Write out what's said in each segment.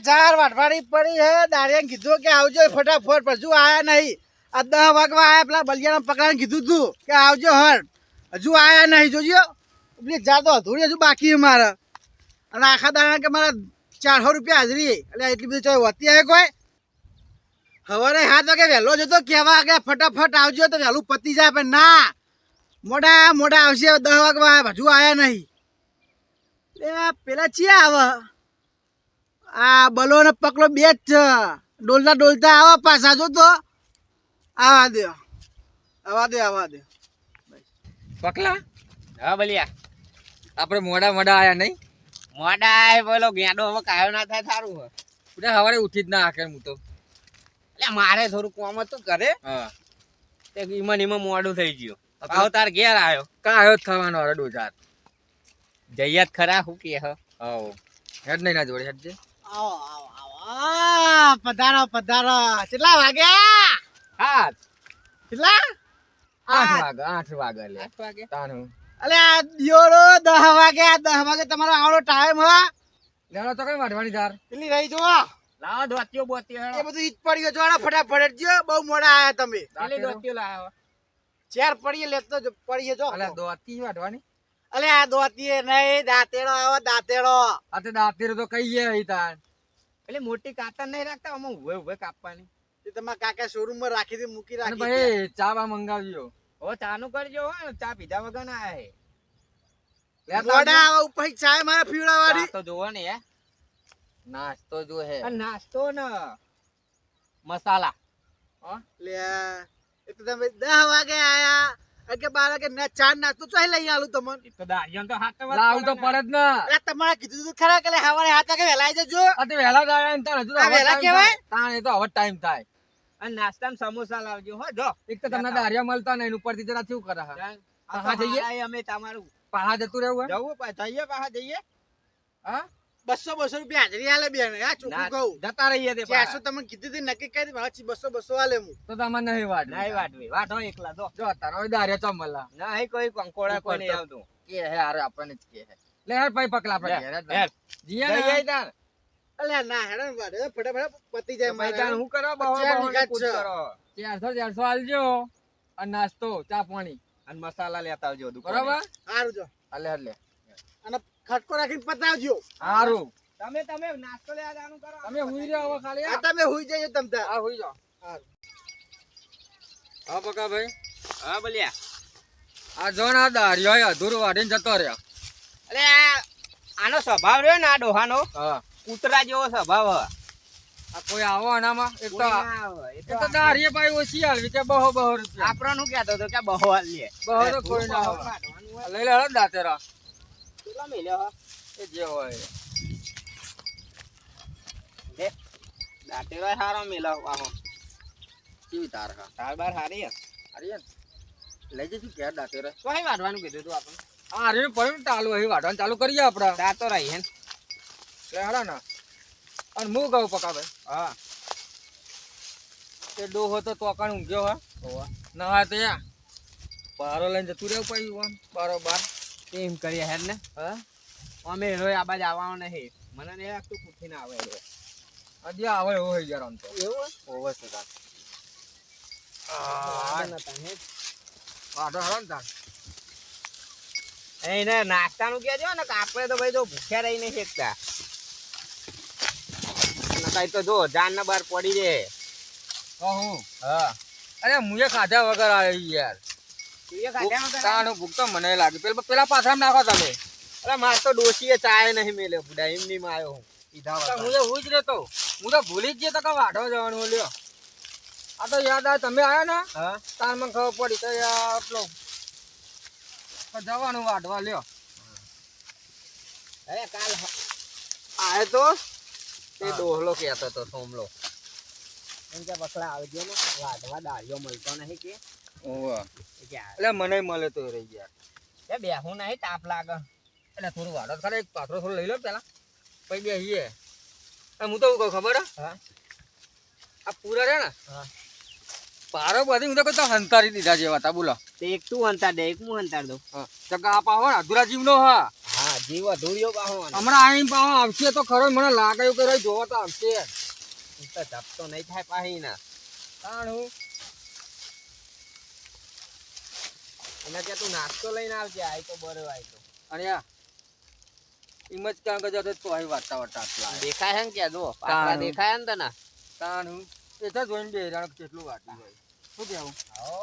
ચાર વાટવાડી પડી હે દાડિયા કીધું કે આવજો ફટાફટ હજુ આયા નહીં આ 10 વાગવા આયા પેલા બલિયાને પકડાને કીધું તું કે આવજો હર હજુ આયા નહીં જોજો પેલી જાતો અધૂરી હજુ બાકી છે મારે અને આખા દાડા કે મારા 400 રૂપિયા હાજરી એટલે એટલી બધી ચોય હોતી આવે કોઈ સવારે 7 વાગે વહેલો જતો કહેવા કે ફટાફટ આવજો તો વહેલું પતી જાય પણ ના મોડા આવશે 10 વાગવા હજુ આયા નહીં પેલા ચિયા આવે આ બલો ને પકડો બે જ છે ડોલતા આવો પાછા જો તો આવા દે પકલા હા બલિયા આપણે મોડા આયા નહીં મોડા બોલો ગેડો હવે કાયો ના થાય સારું હે ઉઠે સવારે ઉઠી જ ના આખે હું તો એટલે મારે થોડું કોમ હતું કરે હા તે ઈમાં મોડું થઈ ગયું આવ તાર ઘેર આવ્યો કા આવ્યો થવાનો અરે ડોજાર જઈયા ખરા હું કે હ આવો હેડ નહીં ના જોડે હેડ જે આવો પધારો કેટલા વાગ્યા હા કેટલા 8 વાગે લે 8 વાગે તાનું અલે આ દિયોરો 10 વાગે તમારો આવડો ટાઈમ હ લેણો તો કઈ વાઢવાની તાર પેલી રહી જો લાવો દોત્યો બોત્યો એ બધું ઈજ પડી ગયો જોડા ફટાફટ જો બહુ મોડા આયા તમે પેલી દોત્યો લાવો ચાર પડીએ લેતો જ પડીએ જો અલે દોતી વાઢવાની અલે આ દોતીએ નહીં દાંતેડો આવો દાંતેડો આ તે દાંતીર તો કહીએ હઈ તાન એટલે મોટી કાતર નહીં રાખતા આમાં ઉભે કાપવાની તે તમારા કાકા શોરૂમ માં રાખી દી મૂકી અને રાખી ભાઈ ચા બા મંગાવ્યો ઓ ચાનું કરજો હો ચા પીધા વગર ના આહે મોડા આવા ઉપર ચાય મારે પીવડાવવાની તો જોવો ને હે નાસ્તો જો હે નાસ્તો ને મસાલા લે એ તો તમે 10 વાગે આયા કે 12 વાગે ના ચા નાસ્તો ચાય લઈ આલું તમને તો દાડિયાન તો હાથ લાવ તો પડે જ ના અરે તમારે કીધું તું ખરા કે હવારે 7 વાગે વહેલા આવી જજો આ તે વહેલા દાયા ને તાણ હજુ તો આ વહેલા કેવાય? તાણ એ તો હવે ટાઈમ થાય અને નાસ્તામાં સમોસા લાવજો હો જો એક તો તમને દારિયા મળતા નહીં ઉપરથી જરા શું કરે હા જઈએ અમે તમારું પાહા જતું રહેવું હે જવું જઈએ પાછા જઈએ હા 200 રૂપિયા હાજરી આલે બેન આ ચોખ્ખું કહું જતા રહીએ તે 400 તમે કીધું તી નક્કી કરી પાછી 200 આલે હું તો તમને નહીં વાટ નહીં વાટવી વાટો એકલા જો જો તારો દારિયા ચો મળલા નહીં કોઈ કંકોડા કોઈ નહીં આવતું કે હે હારે આપણને જ કે હે લે હેડ ભાઈ પકલા આપણે ઘેર જીયા જઈએ ને તાર અલ્યા ના હેડન વાડે ફટાફટ પતી જાય ભાઈ તાર મારે હું કરો ચાર નિકાત પૂછ છે. કરો 400 આલજો અને નાસ્તો ચા પાણી અને મસાલા લેતા આવજો બરાબર સારું જો હાલે હાલે અને ખટકો રાખીને પતાવજો સારું તમે નાસ્તો લેવા જવાનું કરો તમે હુઈ જાઓ હવે ખાલી આ તમે હુઈ જજો તમ તાર હા હુઈ જાઓ સારું હા પકા ભાઈ હા બોલ્યા આ જો ના દારિયો અધૂરું વાડીને જતો રહ્યો અરે આનો સ્વભાવ રહ્યો ને આ ડોહાનો હા કૂતરા જેવો સ્વભાવ હ આ કોઈ આવો આનામાં એક તો કોઈ ના આવે. એ એક તો દારિયે પાઈ ઓછી આલવી કે બહો રૂપિયા આપણો નું કહેતો હતો કે બહુ હાલ લે બહો તો કોઈ ના આવે લઈ લે હળદ દાતેરા કેટલા મેલ્યો હ એ જે હોય લે દાટેરો હારો મેલો વાહો કેવી તાર હા તાર બાર હારી હ અરે લઈ જઈશું ક્યારે દાતેરા તો અહીં વાઢવાનું કીધું તું આપણે હા અરે પડ્યું ચાલુ અહીં વાઢવાનું ચાલુ કરીએ આપણે દાતો રહી હે લે હળા ના અને હું કહું પકા ભાઈ હા એ ડોહો તો તોકાણ ઊંઘ્યો હા ના હા તો યા પારો લઈને જતું રહેવું પડ્યું આમ બારોબાર એમ કરીએ હેર ને હા અમે રોય આ બાજુ આવવાનો નહીં મને નહીં લાગતું પૂછી ના આવે હજી આવે એવો હોય યાર આમ તો એવું ઓવર છે તાર વાઢો હળો ને તાર એને નાસ્તાનું કહેજો ને કે આપણે તો ભાઈ તો ભૂખ્યા રહી નહીં શકતા કઈ તો જો જાન ના બહાર પડી રે હું હા અરે મુએ ખાધા વગર આવ્યો યાર તાણું ભૂખ તો મને લાગે પેલા પાથરામાં નાખો તમે અરે માર તો ડોશીએ ચાય નહીં મેલ્યો બુડા એમ નહીં આવ્યો હું તો હું તો હું જ રહેતો હું તો ભૂલી જ ગયો તો કે વાઢવા જવાનું લ્યો આ તો યાદ આવે તમે આવ્યા ને હા તાર મને ખબર પડી તો આપણો જવાનું વાઢવા લ્યો અરે કાલ આયો તો તે ડોહલો કહેતો તો સોમલો એમ કે બકડા આવજો ને વાઢવા દાળિયો મળતો નહીં કે ઓવા એટલે એટલે મને મળે તો રહી ગયા એ બેહું નહીં તાપ લાગે એટલે થોડું વાઢો ખરે એક પાથરો થોડું લઈ લો પેલા પછી બેસીએ હું તો શું કહું ખબર હા આ પૂરા રે ને હા પારો બધી હું તો કહેતો હંતારી દીધા જેવા હતા બોલો તે એક તું અંતાર દે એક હું અંતાર દઉં હા ચકા આપા હોય ને અધૂરા જીવનો હા હા જીવ અધૂરિયો પાહો આનો. હમણાં આવીને પાછો આવશે તો ખરો મને લાગે એવું કે રહી જોવો તો આવશે ઈ તો જપતો નહીં થાય પાહી ના. તાણ હું એના ત્યાં તું નાસ્તો લઈને આવજે. આય તો બરો આય તો. અને આ એમ જ ક્યાં કે જતો તો અહીં વાટતા વાટતા આટલા આવ્યા. દેખાય હે ને કે જો પાછા તાણ. દેખાય ને તને. તાણ હું એ તો જોઈને બે હેરાન કેટલું વાટી હોય શું કેવું હો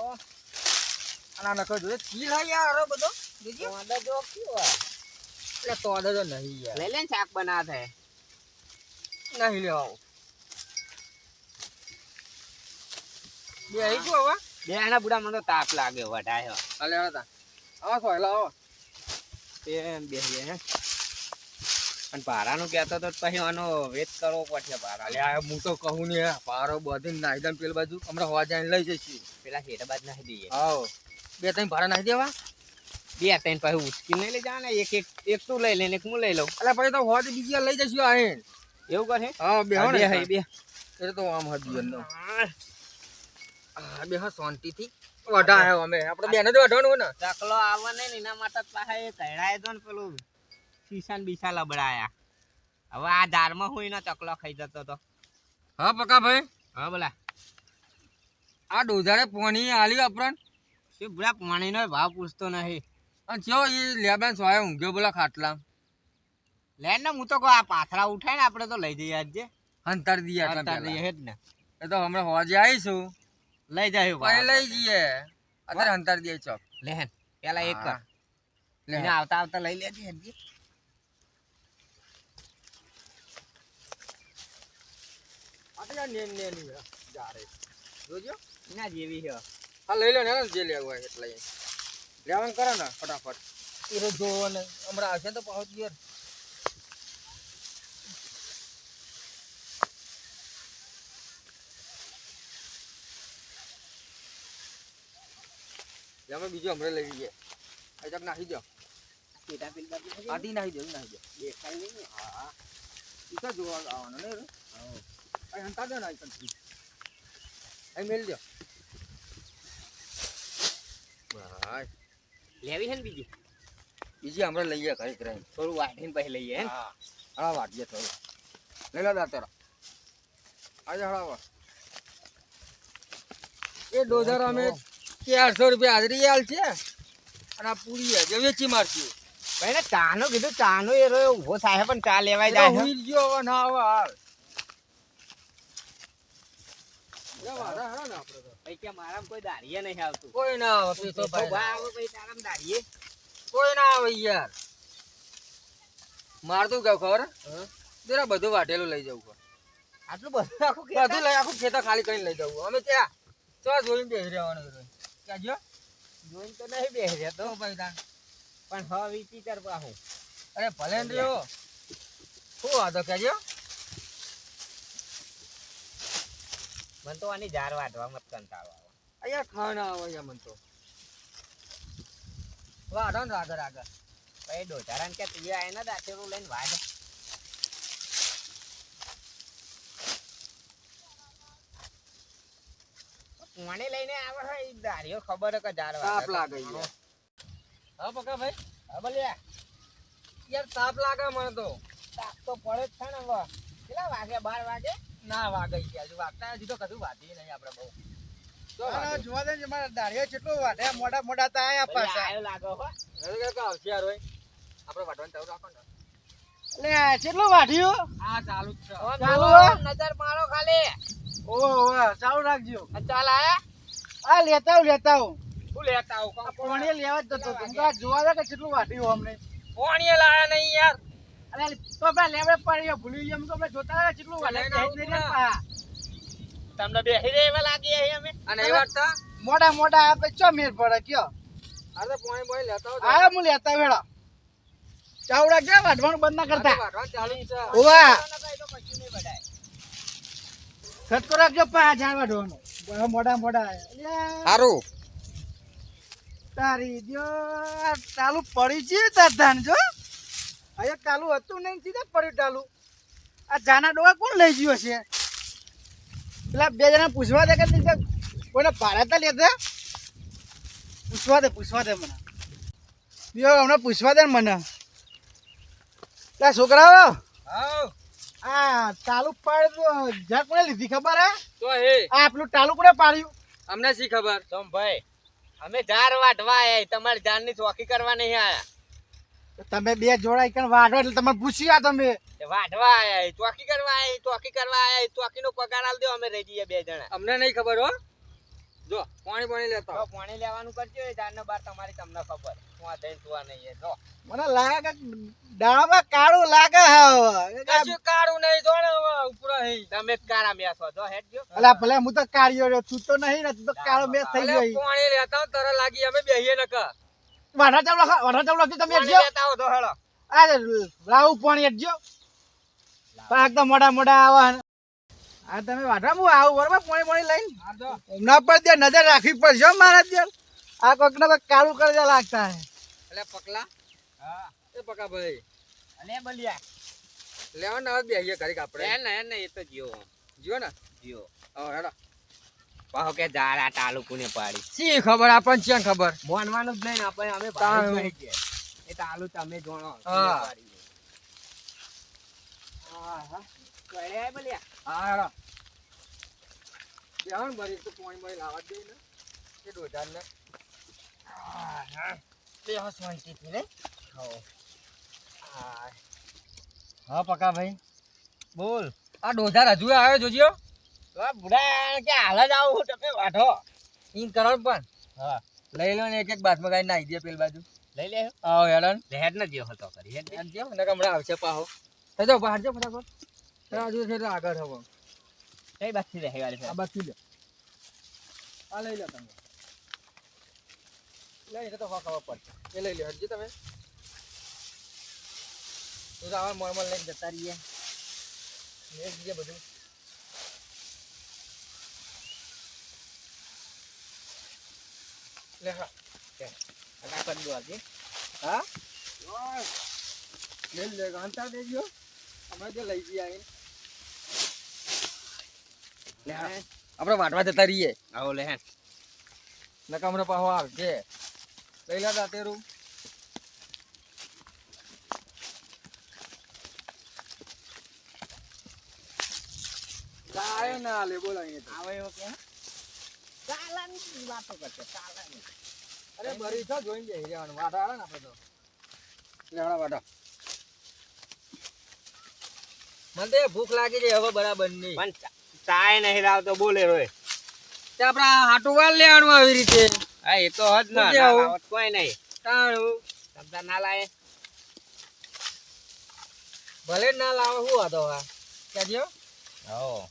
અને આ નખો જોડે કી લાવી યાર અરે બધો જોજો વાંદા જો કેવો હે. એટલે તો આદા તો નહીં યાર લઈ લે ને શાક બનાવ થાય. નહીં લેવા બે આવી ગયો હવે બે એના બુડા મને તો તાપ લાગે વઢાય. હાલે હતા આવો સોયલા આવો એમ બેસીએ હે. અને ભાડાનું કહેતો તો પછી આનો વેચ કરવો પડશે ભાડા. અલે આ હું તો કહું ને પારો બધીને નાહી દમ પેલી બાજુ હમણાં હવા જઈને લઈ જઈશું પેલા હેઠ બાદ નાખી દઈએ. આવો બે ત્રણ ભાડા નાખી દેવા બે ત્રણ પછી ઉચકી નહીં લઈ જવાના. એક તું લઈ લે ને એક હું લઈ લઉં. એટલે પછી તો હવા બીજી વાર લઈ જઈશું આહીને એવું કરે. હા બે હો બે ને હઈ બે. એટલે તો આમ હતી એમનો બે હા શાંતિથી વઢા અમે આપણે બેને તો વઢવાનું હોય ને ચકલો આવે ને એના માટે પાછા એ કહેડાય તો ને પેલું શીશા ને બીસા લબડાયા. હવે આ દારમાં હું એનો ચકલો ખાઈ જતો તો. હા પકા ભાઈ હા બોલા આ ડોઝારે પોણી આલી આપણ શું બુડા પાણીનો ભાવ પૂછતો નહીં. અને ચો એ લેબન સોય ઊંઘ્યો બોલા ખાટલા લે ને હું તો કહું આ પાથરા ઉઠાય ને આપણે તો લઈ જઈએ આજે. અંતર દિયા અત્યારે લઈએ જ ને. એ તો હમણાં હોજે આવીશું લઈ જાય પછી લઈ જઈએ અત્યારે અંતર દે ચોક લે પેલા એક કર. લે એને આવતા આવતા લઈ લેજે હજી. આટલા નેન નેની જારે જોજો એના જેવી છે. હા લઈ લો ને જે લેવું હોય એટલે લેવાનું કરો ને ફટાફટ એ રોજ જોવો ને હમણાં આવશે તો પહોંચ ગયો અમે બીજું હમણાં લઈ લઈએ અજબ નાખી દો પેટા પેલી બાજુ છે. આધી નાખી દો નાખી દો દેખાય નહીં ને. હા ઈ તો જોવા આવવાનો ને અહીં હંતા દો ને અહીં મેલ દો ભાઈ લેવી છે ને બીજી. બીજી હમણાં લઈએ ઘરે ઘરે થોડું વાઢીને પછી લઈએ હે ને. હા હા વાટીએ થોડું લઈ લો દાતરા આજે હળાવા એ ડોઝર અમે 400 રૂપિયા હાજરી આલ છે અને આ પૂરી જે વેચી મારશું ભાઈ ને ચાનો કીધું ચાનો એ રહ્યો ઉભો થાય પણ ચા લેવાય જાય છે. હુઈ ગયો હવે ના આવે હાલ એ વાડા હળા ને આપણે તો ભાઈ કે મારામાં કોઈ દાઢીએ નહીં આવતું. કોઈ ના આવે પીતો તો ભાઈ ભાઈ આવે પછી તારામાં દાઢીએ. કોઈ ના આવે યાર મારતું કેવું ખબર હા? જરા બધું વાટેલું લઈ જવું આટલું બધું આખું બધું ખેતર? લઈ આખું ખેતર ખાલી કરીને લઈ જવું અમે ત્યાં ચો જોઈને બેસી રહેવાનું ક્યાં જો જોઈને તો નહીં બેસી રહેતો તો ભાઈ તાન પણ હવે વિચિત્ર પાછું. અરે ભલે ને રહ્યો શું વાંધો કહેજો મને તો આની ઝાર વાટવા મત કંટાળો આવે. અહીંયા ખાવા ના આવે અહીંયા મને તો વાઢો ને આગળ આગળ ભાઈ ડોચારાને કે તું આય ને દાંતેરું લઈને વાઢ. પાણી લઈને આવે છે ઈ દાઢીઓ ખબર હે કે ઝાર તાપ વાટે. લાગે યાર હા પકા ભાઈ હા બોલ્યા યાર તાપ લાગે મને તો તાપ તો પડે જ છે ને હવે. કેટલા વાગે 12 વાગે? ના વાગે ગયા હજુ વાગતા હજી તો કશું વાંચી નહીં આપણે બહુ જો હા, જોવા દે ને મારા દાઢીઓ કેટલું વાઢે મોટા મોટા તા આયા ભાઈ પાછા આયો લાગો હો. આવશે યાર હોય આપણે વાટવાનું ચાલુ રાખો ને લે કેટલું વાઢ્યું આ ચાલુ જ છે ઓમ ચાલુ જુઓ, હે? નજર મારો ખાલી. ઓહો ચાલુ રાખજો અને ચાલ આયા આ લેતા આવું શું લેતા આવું કહું? પાણી લેવા જ જતો તું આ જોવા દે કે કેટલું વાઢ્યું અમને પોણીએ લાયા નહીં યાર અરે તો આપણે લેવડે પડી ભૂલી ગયા તો આપણે જોતા રહ્યા કેટલું વાઢે લઈને આવું નહીં તું ને. પા. તમને બેસી રહે એવા લાગીએ છીએ અમે. અને એ વાટતા મોટા મોટા આપે ચો મેર પડે કયો અરે પોણી બોય લેતા હો આ હું લેતા વેળા ચાવડા ક્યાં વાઢવાનું બંધ ના કરતા વાટવાનું ચાલુ છે ઓવા ભાઈ તો કશું નહીં બધાય. ખતકો રાખજો પા જાણ વાઢવાનું બહુ મોટા મોટા અલ્યા, સારું તારી જો આ ચાલુ પડી છે તાર ધાન જો અહીંયા ચાલુ હતું નહીં સીધા પડ્યું ચાલુ આ જાના ડોવા કોણ લઈ ગયો છે પેલા બે જણા પૂછવા દે કે કોઈને ભાડા લેતા પૂછવા દે મને બીજો હમણાં પૂછવા દે ને મને ત્યાં છોકરાઓ આવ આ ચાલુ પાડ્યું જ્યાં કોને લીધી ખબર હે તો હે આ પેલું ચાલુ કોને પાડ્યું અમને શી ખબર તમ ભાઈ અમે ઝાર વાટવા આયા તમારી ઝાડની ચોકી કરવા નહીં આયા તમે બે જોડા એકણ વાઢો એટલે તમે પૂછ્યા તમે તે વાટવા આયા ચોકી કરવા આયા ચોકી કરવા આયા ચોકીનો પગાર આલ દો અમે રહી જઈએ બે જણા અમને નહીં ખબર હો જો પાણી લેતા તો પાણી લેવાનું કરજો એ ઝાડનો બાર તમારી તમને ખબર હું આ જઈને તુઆ નહીં એ જો મને લાગે કે દાળમાં કાળું લાગે હવે કશું કાળું નહીં જોણે ઉપર હે તમે જ કાળા મેસો જો હેડજો અલા ભલે હું તો કાળિયો રહ્યો તું તો નહીં ને તું તો કાળો મેસ થઈ ગયો અહીં. પાણી લેતા તર લાગી અમે બેહીએ નકા વાઢા ચાવડા તમે પાણી એકજો લેતા આવો તો હેડો આ લાવું પાણી એકજો પાક તો મોડા આવા આ તમે વાઢા હું આવું બરોબર પાણી લઈને આ જો ના પર ત્યાં નજર રાખવી પડશે હો મારા ત્યાં આ કોઈક ને કોઈક કાળું કરી દે લાગતા હે એટલે પકલા હા એ પકા ભાઈ અને બલિયા લેવા ના બેહીએ ઘડીક આપણે એને એ તો જીઓ જીઓ ને જીઓ હા હેડો પાહો કે ઝાડા તાલુકુને પાડી શી ખબર આપણને ક્યાં ખબર મોનવાનું જ નહીં ને આપણે અમે તાણ. ભાઈ જ નહીં કે એ તાલુ તમે જોણો હા. હા હા કળે બલિયા હા હેડો બેહણ ભરી તો પાણી લાવવા દે ને એ ડોજાર ને બે હસવાંતી ને હા પકા ભાઈ બોલ આ ડોજાર હજુ આવ્યો જોજો બુડા કે હાલ જ આવું તમે વાઢો ઈન કરોડ પણ હા લઈ લો ને એક બાથમાં ગાઈ નાઈ દે પેલ બાજુ લઈ લે આવો હેડન લેહેડ ન જેવો હતો કરી હેડ એમ કેમ ને હમણાં આવશે પાહો તો જો બહાર જો ફટાફટ હજુ છે એટલે આગળ હવો કઈ બાકી રહે વાળી આ બાકી લે આ લઈ લો તમે લઈ તો ખબર પડશે એ લઈ લો હજી તમે તો આવા મોરમલ લઈને જતા રહીએ ને બીજે બધું લે હા આ કર દો આજે હા લે લે ગાંતા દેજો અમે જે લઈ જઈએ આવીને લે હા આપણે વાટવા જતા રહીએ આવો લે હે નકા હમણાં પાહો આવશે લઈ લે દાંતેરું કાય ના લે બોલ અહીંયા આવે એવો કે ચાલાન વાતો કરશે ચાલાન અરે બરી તો જોઈને જઈ રહેવાનું વાટા આવે ને આપણે તો લેવડા વાટા મને તો ભૂખ લાગી છે હવે બરાબર નહીં પણ ચાય નહીં લાવતો બોલે રોય તે આપણે હાટું વાળ લેવાનું આવી રીતે હા એ તો હજ ના શું કેવું? લાવત કોઈ નહીં તાણું તમતા ના લાવે ભલે જ ના લાવે શું હતો હા ક્યાં હો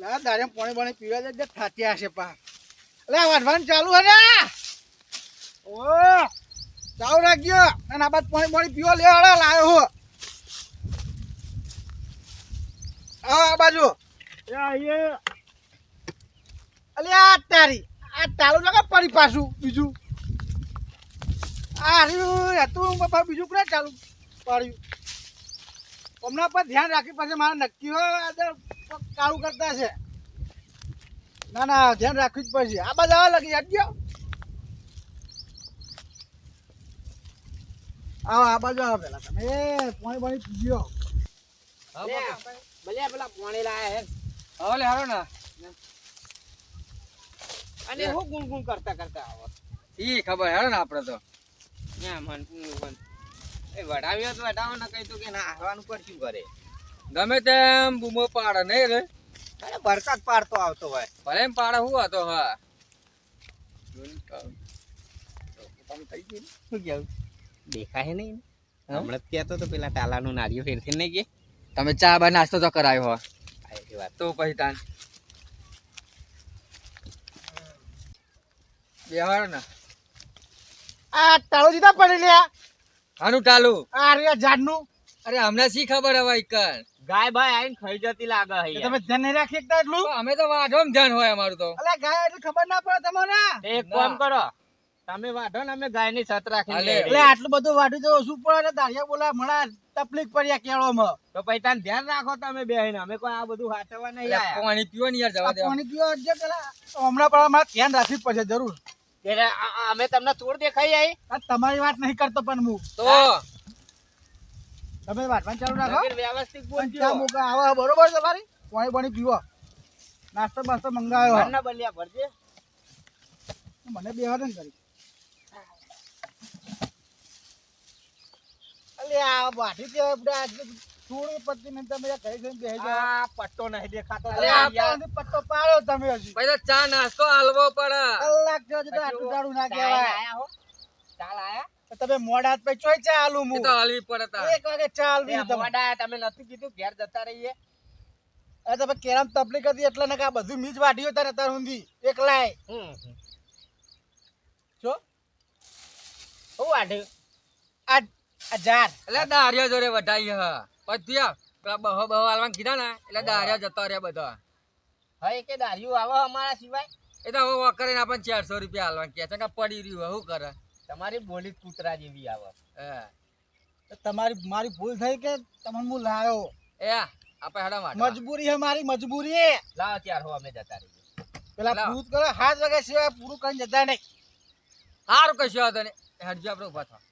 લા દાડે પાણી પીવા દે થાત્યા હશે પા લે વાઢવાનું ચાલુ હે ને ઓ ચાલુ રાખજો અને આ બાદ પાણી પીવા લે હળે લાયો હો આ બાજુ અલે આ તારી આ ચાલુ લાગે પડી પાછું બીજું આ રહ્યું હતું બાપા બીજું કોને ચાલુ પાડ્યું હમણાં પર ધ્યાન રાખી પછી મારે નક્કી હોય આજે કાળું કરતા છે ના ના ધ્યાન રાખવું જ પડશે આ બાજુ આવા લાગી હટજો આવો આ બાજુ આવો પેલા તમે પાણી પીજો ભલે પેલા પાણી લાયા હે હવે લે હારો ના અને હું ગુણગુણ કરતા કરતા આવો ઈ ખબર હેડો ને આપણે તો ના મન એ વડાવ્યો તો વડાવો ને કહી તો કે ના હારવાનું પર શું કરે ગમે તેમ બૂમો પાડે નહીં રે અરે બરસાત પાડતો આવતો હોય ભલે એમ પાડે શું હતો હા શું કેવું દેખાય નહીં હમણાં કહેતો તો પેલા ટાલાનું નારિયો ફેરથી નહીં કે તમે ચા બા નાસ્તો તો કરાયો હો એ વાત તો પછી તાન બેહાડો ને આ તાળો દીધા પડી લ્યા આનું ટાલું આ રહ્યા ઝાડનું અરે અમને શી ખબર હવે ઈકન ગાય ભાઈ આવીને ખાઈ જતી લાગે એ હે તમે ધ્યાન નહીં રાખી શકતા એટલું અમે તો વાઢોમ ધ્યાન હોય અમારું તો અલે ગાય એટલી ખબર ના પડે તમને એક કામ કરો તમે વાઢો ને અમે ગાયની છત રાખીને હાલે. લઈ એટલે રહીએ. આટલું બધું વાઢી તો શું પડે ને દાળિયા બોલા મણા તકલીફ પડ્યા કેળોમાં તો પછી તાન ધ્યાન રાખો તમે બેહીને અમે કોઈ આ બધું હાચવવા નહીં એટલે આયા પાણી પીવો ને યાર જવા આ દે પાણી પીવા જે પેલા હમણાં પણ મારે ધ્યાન રાખવી પડશે જરૂર ત્યારે અમે તમને થોડ દેખાઈ આવી આ તમારી વાત નહીં કરતો પણ હું તો તમે વાટવાનું ચાલુ રાખો નગર વ્યવસ્થિત પણ બોલજો ચા મૂકા આવો બરોબર તમારી પાણી પીવો નાસ્તો બાસ્તો મંગાવ્યો ઘરના બલિયા ભરજે મને બેહવાનું કરી અલે આ વાટી તે બધા થોડી પત્તી ને તમે ઘરે જઈને બેહી જાઓ આ પટ્ટો નહીં દેખાતો અરે આપણને પટ્ટો પાડ્યો તમે હજી ભાઈ તો ચા નાસ્તો હાલવો પડે. કલાક થયો છે તો આટલું દારૂ ના કહેવાય આયા હો ચાલ આયા તો તમે મોડા હાથ પે ચોય ચા આલું એ હું તો હાલવી પડે તાર. 1 વાગે ચા આલવી એ તમે મોડા તમે નથી કીધું ઘેર જતા રહીએ અરે તમે કેરામ તકલીફ હતી એટલે ને કે આ બધું મીજ વાઢ્યો તારે તાર ઊંધી એકલાય જો હું વાઢે આ જાર એટલે દારિયા જોડે વઢાઈ હ પછી પેલા બહો બહો હાલવાનું કીધા ને એટલે દારિયા જતા રહ્યા બધા. હવે કે દારૂ આવો અમારા સિવાય એ તો હવે કરીને આપણને 400 રૂપિયા હાલવાનું કહે છે કે પડી રહ્યું શું કરે. તમારી બોલી કૂતરા જેવી આવે હા તો તમારી મારી ભૂલ થઈ કે તમને હું લાયો એ આપણે હેડા માટે મજબૂરી હે મારી મજબૂરી લાવો ત્યાર હો અમે જતા રહીએ પેલા લાવ. ભૂત કરો 7 વાગ્યા સિવાય પૂરું કરીને જતા નહીં સારું કશું હતો ને હેડજો આપણે ઉભા થા.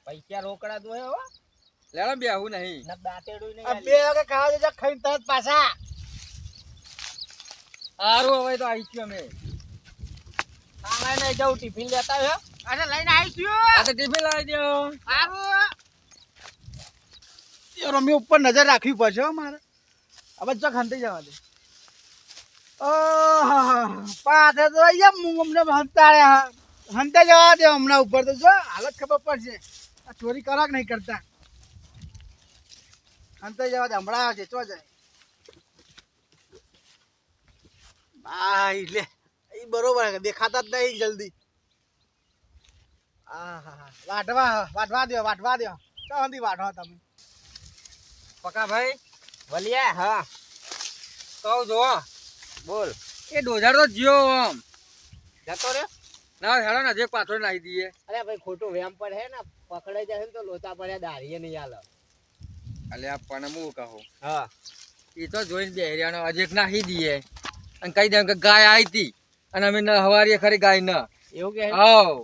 પૈસા રોકડા દો હો લેડો બેહું નહીં. ના દાંતેડું નહીં આ 2 વાગે ખાવા જજો ખાઈને તરત પાછા સારું હવે તો આવી છું અમે. આમાં નહીં જાઉં ટિફિન લેતા હો અરે લઈને આવીશું આ તો ટિફિન લાવી દો. સારું યાર અમે ઉપર નજર રાખવી પડશે હો મારે હવે જો ખાંતી જવા દે પાછળ તો અહીંયા અમને હંતાડે હંતે જવા દે હમણાં ઉપર તો જો હાલત ખબર પડશે આ ચોરી કરાક નહીં કરતા હંતે જવા દે હમણાં આવશે ચો જાય ભાઈ લે એ બરોબર દેખાતા જ નહીં જલ્દી વાટવા દો ચો હંધી વાટવા તમે પકા ભાઈ વલિયા હા કહું જો બોલ એ ડોઝાર તો જીઓ આમ જતો રે ના હેડો ને જે પાછળ નાખી દઈએ. અરે ભાઈ ખોટું વેમ પર હે ને પકડાઈ જશે ને તો લોચા પડ્યા દારીએ નહીં હાલ અલે આ પણ હું કહું હા એ તો જોઈને બેહરિયાનો અજેક નાખી દઈએ અને કહી દે કે ગાય આવી હતી અને અમે હવારીએ ખરી ગાય ન એવું કે આવ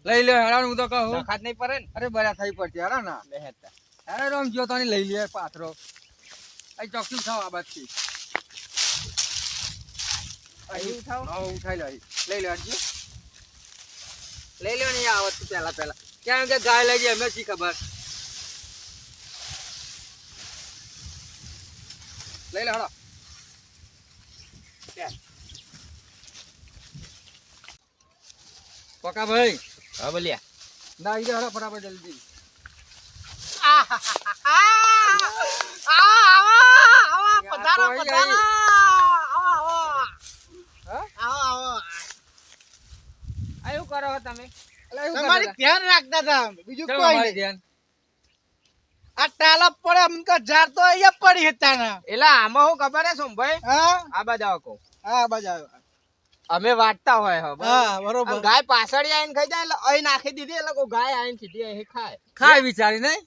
લઈ લે હેડા હું તો કહું નખાત નહીં પડે ને અરે બરા થઈ પડશે હેડા ના બેહેતા હેડા રોમ જો તો લઈ લે પાથરો આ ચોકસી થાવ આ બાજથી અહીં ઉઠાવો હા ઉઠાઈ લઈ લે હજી લઈ લે ને આવત પહેલા કેમ કે ગાય લઈ જઈએ એમને શી ખબર લઈ લે હેડો પકા ભાઈ હા બોલ્યા ના ઈ હેડો ફટાફટ જલ્દી આવું કરો છો તમે તમારી ધ્યાન રાખતા હતા બીજું ચલો કોઈ મારી નહીં ધ્યાન આ ટાલા પડે અમકા જાર તો અહીંયા પડી હતા ને એટલે આમાં હું ખબર હે સોમભાઈ હા આ બાજુ આવો કહું હા બજાવ અમે વાટતા હોય હો હા બરોબર ગાય પાછળ આવીને ખાઈ જાય એટલે અહીં નાખી દીધી એટલે કોઈ ગાય આવીને સીધી અહીં ખાય ખાય વિચારી નહીં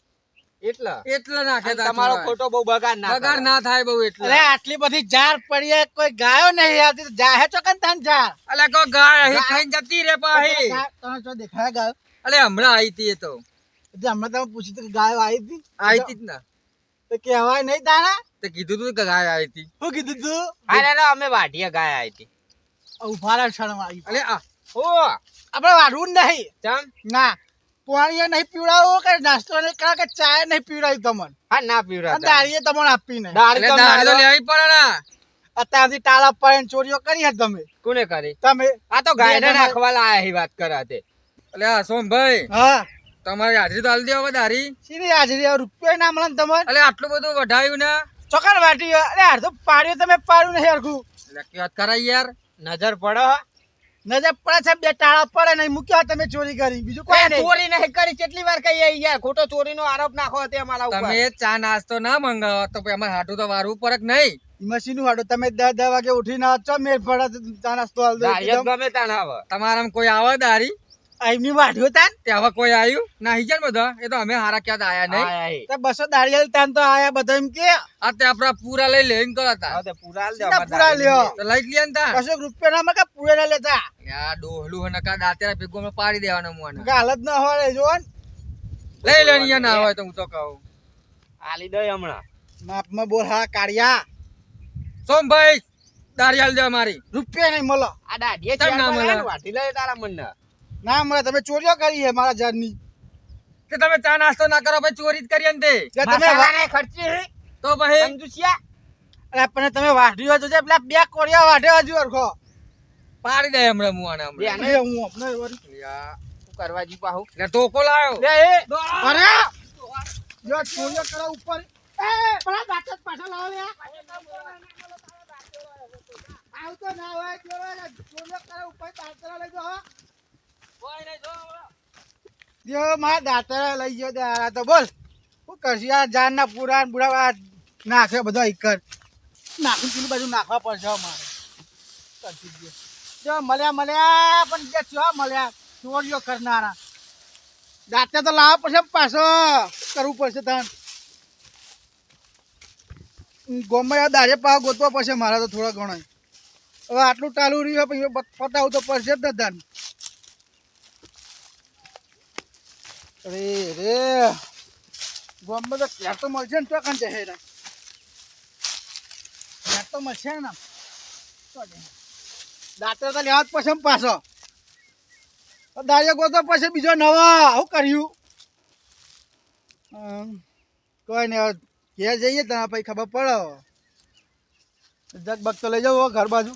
એટલે નાખે અને તમારો ખોટો બહુ બગાડ ના બગાડ ના થાય બહુ એટલે અરે આટલી બધી જાર પડી હે, કોઈ ગાયો નહીં આવતી તો જાહે ચોકન તાન જાર અલે કો ગાય અહીં ખાઈને જતી રે પાહી તમે જો દેખાય ગાયો અલે હમણાં આવી હતી એ તો એટલે હમણાં તમે પૂછ્યું હતું કે ગાયો આવી હતી આવી હતી જ ના તો કહેવાય નહીં તારા તે કીધું તું કે ગાય આવી હતી શું કીધું તું અરે અમે વાઢીએ ગાય આવી હતી ઉભારા ક્ષણ આવી અલે આ ઓ આપણે વાઢવું જ નહીં ચમ ના પાણી નહીં પીવડાવો કે નાસ્તો નહીં કરા કે ચા નહીં પીવડાવી તમને હા ના અને પીવડા દાળીએ તમને આપી નહીં દાળ એટલે દાળ તો લેવી પડે ને અત્યારથી ટાળા પડે ચોરીઓ કરી હે તમે કોને કરી તમે આ તો ગાય ને નાખવા લાયા વાત કરે તે અલે આ સોમભાઈ હા તમારી હાજરી તો હાલ દેવો દારી સીધી હાજરી રૂપિયા ના મળે ને તમારે અલે આટલું બધું વઢાયું ને ચોકન વાટી અરે અડધો પાડ્યો તમે પાડ્યું નહીં હરખું એટલે કે વાત કરાય યાર નજર પડો નજર પડે છે બે ટાળા પડે નહીં મૂક્યા તમે ચોરી કરી બીજું કોઈ નહીં ચોરી નહીં કરી કેટલી વાર કહીએ યાર ખોટો ચોરીનો આરોપ નાખો તે અમારા ઉપર તમે ચા નાસ્તો ના મંગાવો તો પછી અમારે હાટું તો વારવું પડે કે નહીં મશીન વાળો તમે 10 વાગે ઉઠીને ચો મેળ પડે ચા નાસ્તો હાલ દો દાળિયો ગમે તાણ આવે તમારામાં કોઈ આવે દારી એમની વાઢ્યો તાન તે હવે કોઈ આવ્યું નાહી જાય ને બધા એ તો અમે હારા ક્યાં આયા નહીં આયા હે. તો 200 દાળિયા તાન તો આયા બધા એમ કે આ તે આપડા પૂરા લઈ લે એમ કરતા હવે તે પૂરા હાલ દે સીધા અમારે પૂરા દાળિયો લ્યો. તો લઈ જ લે ને તા 200 રૂપિયા ના મળે પૂરે ના લેતા યા ડોહલું હે નકા દાંતેરા ભેગો પાડી દેવાનો મોને કે હાલત ના હોય જો ને લઈ લે અહીંયા ના હોય તો હું તો કહું આલી દો હમણાં માપમાં બોલ હા કાળિયા સોમભાઈ દારિયાલ દે મારી રૂપિયા નહીં મળો આ દાઢીએ કેમ ના મળે? વાટી લે તારા મનને ના મળે તમે ચોરીઓ કરી છે મારા જાનની કે તમે ચા નાસ્તો ના કરો ભાઈ ચોરી જ કરી ને તે કે તમે મસાલાને ખર્ચી તો ભાઈ કંજુસિયા અરે પણ તમે વાઢ્યો તો પેલા બે કોળિયા વાઢે હજુ અરખો પાડી દે હમણાં હું આને હમણાં લે. એ હું આપણે વળી. યા, શું કરવા જી પાહુ ને ટોકો લાયો લે એ અરે જો ચોરીઓ કરો ઉપર એ પેલા દાંત પાછા લાવો લે આવતો ના હોય ચોરીઓ કરો ઉપર દાંતરા લઈ જાઓ જો મારા દાંતરા લઈ ગયો દારા તો બોલ શું કરશી આ જાનના પુરાણ બુડા નાખે બધા એકર નાખી પેલી બાજુ નાખવા પડશે હવે મારે કરશી જ. જો મળ્યા પણ જે છો મળ્યા ચોરીઓ કરનારા દાંતે તો લાવવા પડશે પાછો કરવું પડશે તાન ગોમાં દારે પાવ ગોતવા પડશે મારે તો થોડા ઘણો હવે આટલું ચાલુ રહ્યું પછી પતાવું તો પડશે જ ને તાન અરે રે ગોમાં તો ક્યાં તો મળશે ને ચોકન જશે રે ક્યાં તો મળશે ને દાંતે તો લેવા જ પડશે ને પાછો દારિયા ગોતો પછી બીજો નવો શું કર્યું કોઈ નહીં ઘેર જઈએ ત્યાં પછી ખબર પડે જગ બગ તો લઈ જાવ ઘર બાજુ